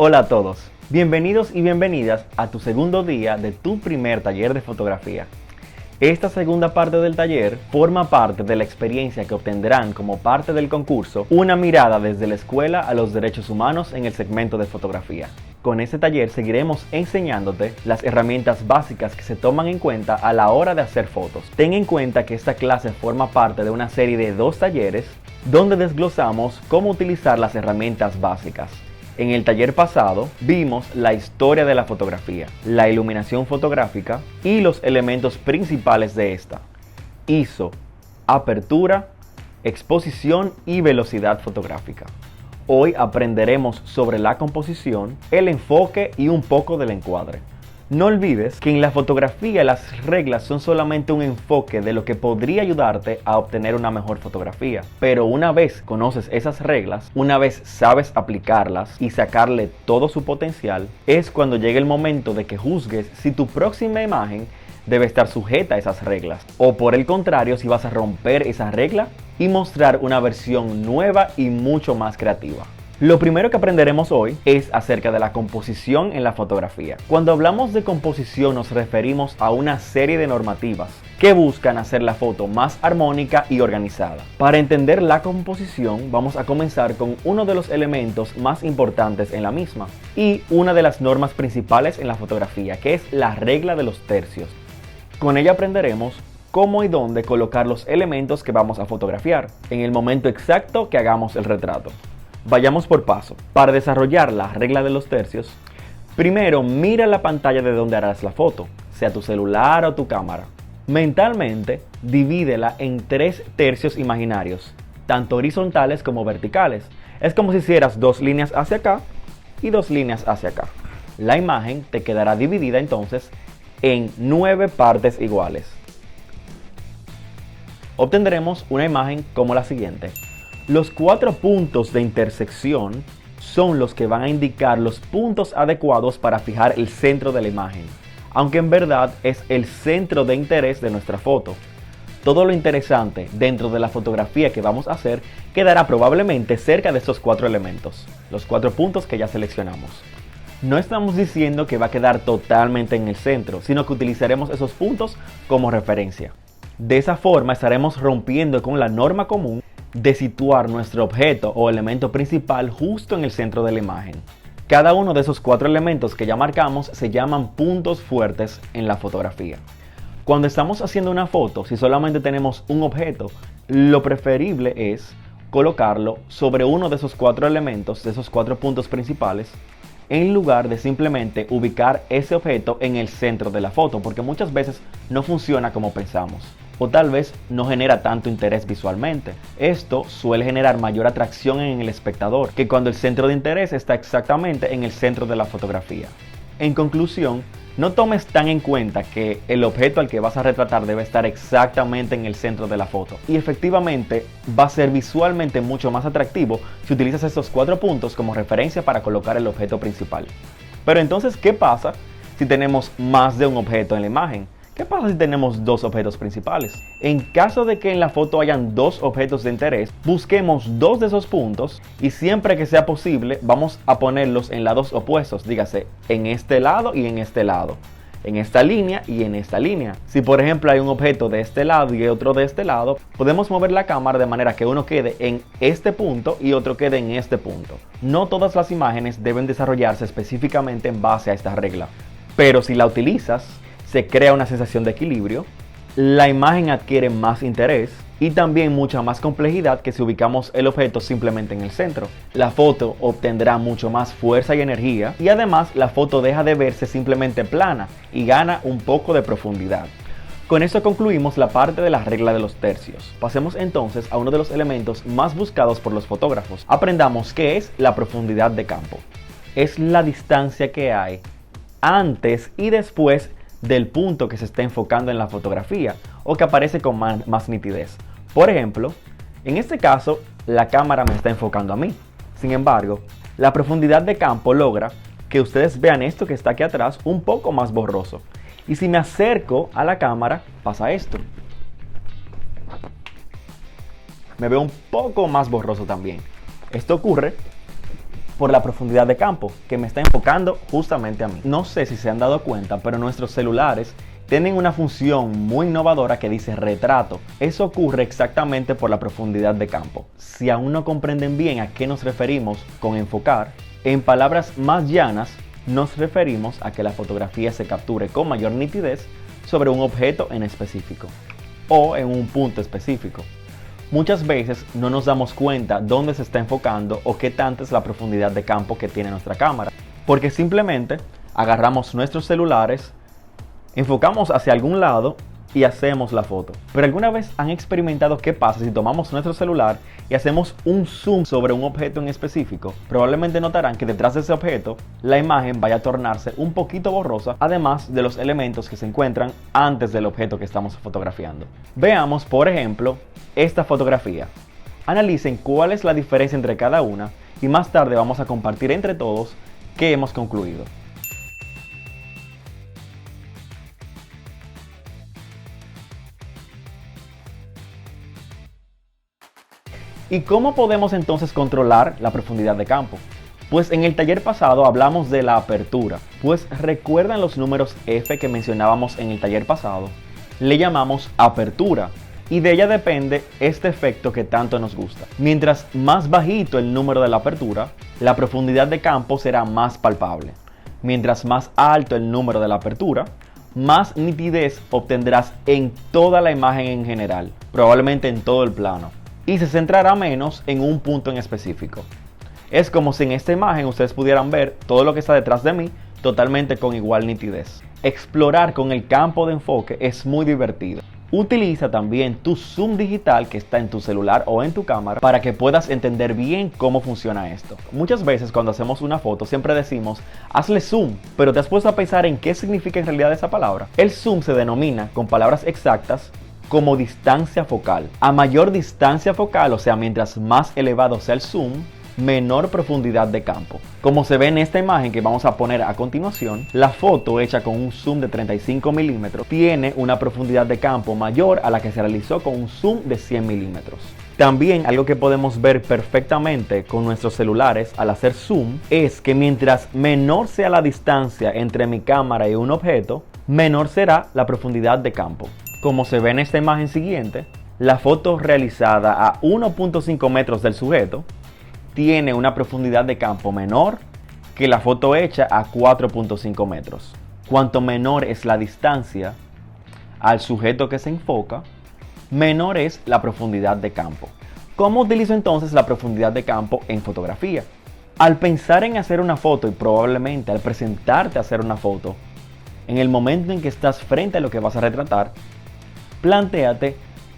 Hola a todos, bienvenidos y bienvenidas a tu segundo día de tu primer taller de fotografía. Esta segunda parte del taller forma parte de la experiencia que obtendrán como parte del concurso Una mirada desde la escuela a los derechos humanos en el segmento de fotografía. Con este taller seguiremos enseñándote las herramientas básicas que se toman en cuenta a la hora de hacer fotos. Ten en cuenta que esta clase forma parte de una serie de 2 talleres donde desglosamos cómo utilizar las herramientas básicas. En el taller pasado vimos la historia de la fotografía, la iluminación fotográfica y los elementos principales de esta: ISO, apertura, exposición y velocidad fotográfica. Hoy aprenderemos sobre la composición, el enfoque y un poco del encuadre. No olvides que en la fotografía las reglas son solamente un enfoque de lo que podría ayudarte a obtener una mejor fotografía. Pero una vez conoces esas reglas, una vez sabes aplicarlas y sacarle todo su potencial, es cuando llega el momento de que juzgues si tu próxima imagen debe estar sujeta a esas reglas. O por el contrario, si vas a romper esa regla y mostrar una versión nueva y mucho más creativa. Lo primero que aprenderemos hoy es acerca de la composición en la fotografía. Cuando hablamos de composición nos referimos a una serie de normativas que buscan hacer la foto más armónica y organizada. Para entender la composición vamos a comenzar con uno de los elementos más importantes en la misma y una de las normas principales en la fotografía, que es la regla de los tercios. Con ella aprenderemos cómo y dónde colocar los elementos que vamos a fotografiar en el momento exacto que hagamos el retrato. Vayamos por paso. Para desarrollar la regla de los tercios, primero mira la pantalla de donde harás la foto, sea tu celular o tu cámara. Mentalmente, divídela en 3 tercios imaginarios, tanto horizontales como verticales. Es como si hicieras 2 líneas hacia acá y 2 líneas hacia acá. La imagen te quedará dividida entonces en 9 partes iguales. Obtendremos una imagen como la siguiente. Los 4 puntos de intersección son los que van a indicar los puntos adecuados para fijar el centro de la imagen, aunque en verdad es el centro de interés de nuestra foto. Todo lo interesante dentro de la fotografía que vamos a hacer quedará probablemente cerca de estos 4 elementos, los 4 puntos que ya seleccionamos. No estamos diciendo que va a quedar totalmente en el centro, sino que utilizaremos esos puntos como referencia. De esa forma estaremos rompiendo con la norma común de situar nuestro objeto o elemento principal justo en el centro de la imagen. Cada uno de esos 4 elementos que ya marcamos se llaman puntos fuertes en la fotografía. Cuando estamos haciendo una foto, si solamente tenemos un objeto, lo preferible es colocarlo sobre uno de esos 4 elementos, de esos 4 puntos principales, en lugar de simplemente ubicar ese objeto en el centro de la foto, porque muchas veces no funciona como pensamos. O tal vez no genera tanto interés visualmente. Esto suele generar mayor atracción en el espectador que cuando el centro de interés está exactamente en el centro de la fotografía. En conclusión, no tomes tan en cuenta que el objeto al que vas a retratar debe estar exactamente en el centro de la foto. Y efectivamente va a ser visualmente mucho más atractivo si utilizas estos 4 puntos como referencia para colocar el objeto principal. Pero entonces, ¿qué pasa si tenemos más de un objeto en la imagen? ¿Qué pasa si tenemos 2 objetos principales? En caso de que en la foto hayan 2 objetos de interés, busquemos 2 de esos puntos y siempre que sea posible vamos a ponerlos en lados opuestos, dígase en este lado y en este lado, en esta línea y en esta línea. Si por ejemplo hay un objeto de este lado y otro de este lado, podemos mover la cámara de manera que uno quede en este punto y otro quede en este punto. No todas las imágenes deben desarrollarse específicamente en base a esta regla, pero si la utilizas, se crea una sensación de equilibrio, la imagen adquiere más interés y también mucha más complejidad que si ubicamos el objeto simplemente en el centro. La foto obtendrá mucho más fuerza y energía y además la foto deja de verse simplemente plana y gana un poco de profundidad. Con esto concluimos la parte de la regla de los tercios. Pasemos entonces a uno de los elementos más buscados por los fotógrafos. Aprendamos qué es la profundidad de campo. Es la distancia que hay antes y después del punto que se está enfocando en la fotografía o que aparece con más nitidez. Por ejemplo, en este caso la cámara me está enfocando a mí. Sin embargo, la profundidad de campo logra que ustedes vean esto que está aquí atrás un poco más borroso. Y si me acerco a la cámara, pasa esto. Me veo un poco más borroso también. Esto ocurre por la profundidad de campo, que me está enfocando justamente a mí. No sé si se han dado cuenta, pero nuestros celulares tienen una función muy innovadora que dice retrato. Eso ocurre exactamente por la profundidad de campo. Si aún no comprenden bien a qué nos referimos con enfocar, en palabras más llanas, nos referimos a que la fotografía se capture con mayor nitidez sobre un objeto en específico o en un punto específico. Muchas veces no nos damos cuenta dónde se está enfocando o qué tanta es la profundidad de campo que tiene nuestra cámara, porque simplemente agarramos nuestros celulares, enfocamos hacia algún lado y hacemos la foto. Pero ¿alguna vez han experimentado qué pasa si tomamos nuestro celular y hacemos un zoom sobre un objeto en específico? Probablemente notarán que detrás de ese objeto la imagen vaya a tornarse un poquito borrosa, además de los elementos que se encuentran antes del objeto que estamos fotografiando. Veamos, por ejemplo, esta fotografía. Analicen cuál es la diferencia entre cada una y más tarde vamos a compartir entre todos qué hemos concluido. ¿Y cómo podemos entonces controlar la profundidad de campo? Pues en el taller pasado hablamos de la apertura. Pues recuerdan los números F que mencionábamos en el taller pasado. Le llamamos apertura y de ella depende este efecto que tanto nos gusta. Mientras más bajito el número de la apertura, la profundidad de campo será más palpable. Mientras más alto el número de la apertura, más nitidez obtendrás en toda la imagen en general, probablemente en todo el plano, y se centrará menos en un punto en específico. Es como si en esta imagen ustedes pudieran ver todo lo que está detrás de mí totalmente con igual nitidez. Explorar con el campo de enfoque es muy divertido. Utiliza también tu zoom digital que está en tu celular o en tu cámara para que puedas entender bien cómo funciona esto. Muchas veces cuando hacemos una foto siempre decimos hazle zoom, pero ¿te has puesto a pensar en qué significa en realidad esa palabra? El zoom se denomina con palabras exactas como distancia focal. A mayor distancia focal, o sea, mientras más elevado sea el zoom, menor profundidad de campo. Como se ve en esta imagen que vamos a poner a continuación, la foto hecha con un zoom de 35 milímetros tiene una profundidad de campo mayor a la que se realizó con un zoom de 100 milímetros. También algo que podemos ver perfectamente con nuestros celulares al hacer zoom es que mientras menor sea la distancia entre mi cámara y un objeto, menor será la profundidad de campo. Como se ve en esta imagen siguiente, la foto realizada a 1.5 metros del sujeto tiene una profundidad de campo menor que la foto hecha a 4.5 metros. Cuanto menor es la distancia al sujeto que se enfoca, menor es la profundidad de campo. ¿Cómo utilizo entonces la profundidad de campo en fotografía? Al pensar en hacer una foto y probablemente al presentarte a hacer una foto, en el momento en que estás frente a lo que vas a retratar, plantéate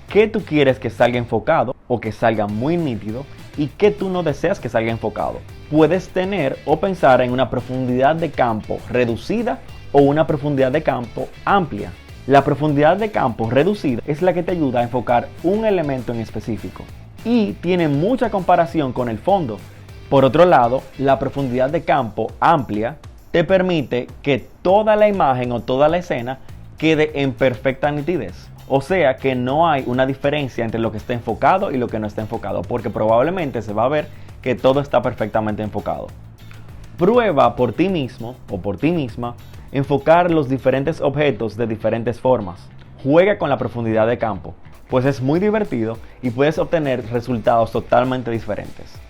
qué tú quieres que salga enfocado o que salga muy nítido y qué tú no deseas que salga enfocado. Puedes tener o pensar en una profundidad de campo reducida o una profundidad de campo amplia. La profundidad de campo reducida es la que te ayuda a enfocar un elemento en específico y tiene mucha comparación con el fondo. Por otro lado, la profundidad de campo amplia te permite que toda la imagen o toda la escena quede en perfecta nitidez. O sea que no hay una diferencia entre lo que está enfocado y lo que no está enfocado, porque probablemente se va a ver que todo está perfectamente enfocado. Prueba por ti mismo o por ti misma enfocar los diferentes objetos de diferentes formas. Juega con la profundidad de campo, pues es muy divertido y puedes obtener resultados totalmente diferentes.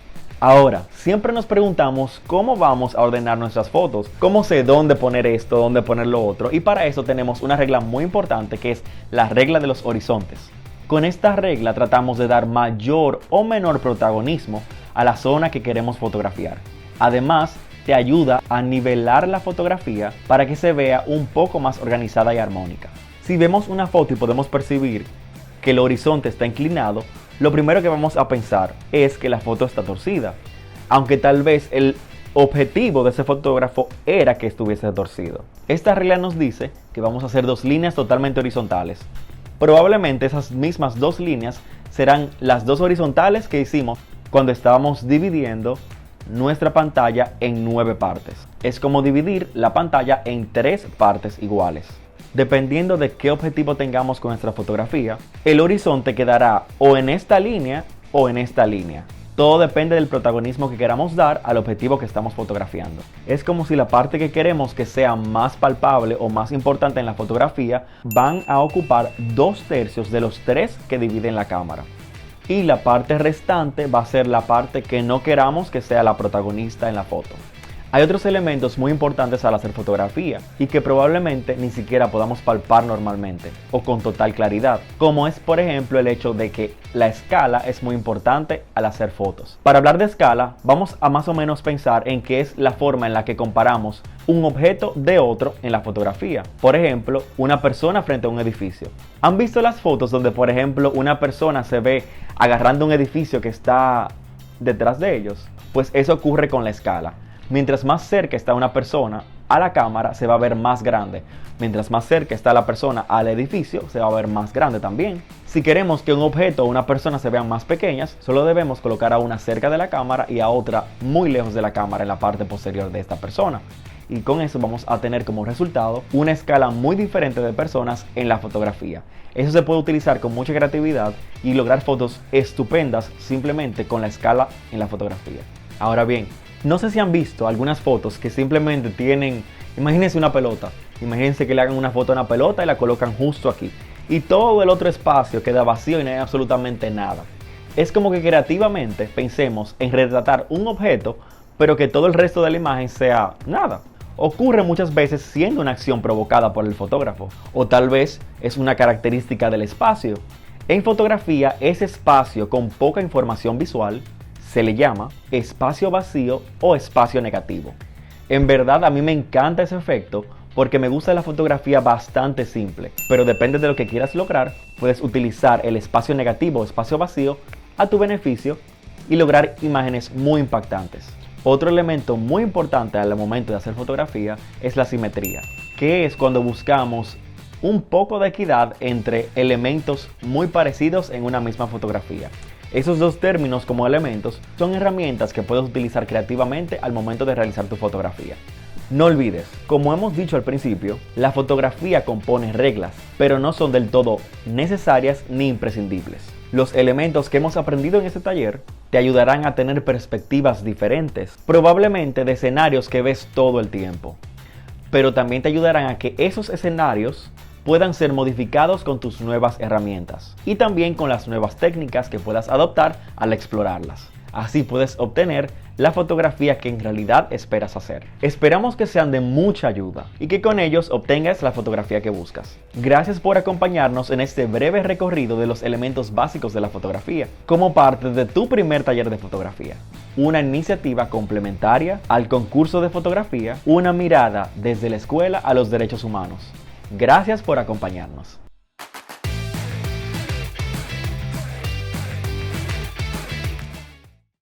Ahora, siempre nos preguntamos cómo vamos a ordenar nuestras fotos, cómo sé dónde poner esto, dónde poner lo otro, y para eso tenemos una regla muy importante que es la regla de los horizontes. Con esta regla tratamos de dar mayor o menor protagonismo a la zona que queremos fotografiar. Además, te ayuda a nivelar la fotografía para que se vea un poco más organizada y armónica. Si vemos una foto y podemos percibir que el horizonte está inclinado, lo primero que vamos a pensar es que la foto está torcida, aunque tal vez el objetivo de ese fotógrafo era que estuviese torcido. Esta regla nos dice que vamos a hacer dos líneas totalmente horizontales. Probablemente esas mismas dos líneas serán las dos horizontales que hicimos cuando estábamos dividiendo nuestra pantalla en 9 partes. Es como dividir la pantalla en 3 partes iguales. Dependiendo de qué objetivo tengamos con nuestra fotografía, el horizonte quedará o en esta línea o en esta línea. Todo depende del protagonismo que queramos dar al objetivo que estamos fotografiando. Es como si la parte que queremos que sea más palpable o más importante en la fotografía van a ocupar 2/3 de los 3 que dividen la cámara. Y la parte restante va a ser la parte que no queramos que sea la protagonista en la foto. Hay otros elementos muy importantes al hacer fotografía y que probablemente ni siquiera podamos palpar normalmente o con total claridad, como es por ejemplo el hecho de que la escala es muy importante al hacer fotos. Para hablar de escala, vamos a más o menos pensar en qué es la forma en la que comparamos un objeto de otro en la fotografía. Por ejemplo, una persona frente a un edificio. ¿Han visto las fotos donde por ejemplo una persona se ve agarrando un edificio que está detrás de ellos? Pues eso ocurre con la escala. Mientras más cerca está una persona a la cámara, se va a ver más grande. Mientras más cerca está la persona al edificio, se va a ver más grande también. Si queremos que un objeto o una persona se vean más pequeñas, solo debemos colocar a una cerca de la cámara y a otra muy lejos de la cámara en la parte posterior de esta persona. Y con eso vamos a tener como resultado una escala muy diferente de personas en la fotografía. Eso se puede utilizar con mucha creatividad y lograr fotos estupendas simplemente con la escala en la fotografía. Ahora bien, no sé si han visto algunas fotos que simplemente tienen, imagínense una pelota, imagínense que le hagan una foto a una pelota y la colocan justo aquí. Y todo el otro espacio queda vacío y no hay absolutamente nada. Es como que creativamente pensemos en retratar un objeto, pero que todo el resto de la imagen sea nada. Ocurre muchas veces siendo una acción provocada por el fotógrafo, o tal vez es una característica del espacio. En fotografía, ese espacio con poca información visual se le llama espacio vacío o espacio negativo. En verdad a mí me encanta ese efecto porque me gusta la fotografía bastante simple, pero depende de lo que quieras lograr, puedes utilizar el espacio negativo o espacio vacío a tu beneficio y lograr imágenes muy impactantes. Otro elemento muy importante al momento de hacer fotografía es la simetría, que es cuando buscamos un poco de equidad entre elementos muy parecidos en una misma fotografía. Esos dos términos como elementos son herramientas que puedes utilizar creativamente al momento de realizar tu fotografía. No olvides, como hemos dicho al principio, la fotografía compone reglas, pero no son del todo necesarias ni imprescindibles. Los elementos que hemos aprendido en este taller te ayudarán a tener perspectivas diferentes, probablemente de escenarios que ves todo el tiempo, pero también te ayudarán a que esos escenarios puedan ser modificados con tus nuevas herramientas y también con las nuevas técnicas que puedas adoptar al explorarlas. Así puedes obtener la fotografía que en realidad esperas hacer. Esperamos que sean de mucha ayuda y que con ellos obtengas la fotografía que buscas. Gracias por acompañarnos en este breve recorrido de los elementos básicos de la fotografía, como parte de tu primer taller de fotografía. Una iniciativa complementaria al concurso de fotografía, una mirada desde la escuela a los derechos humanos. Gracias por acompañarnos.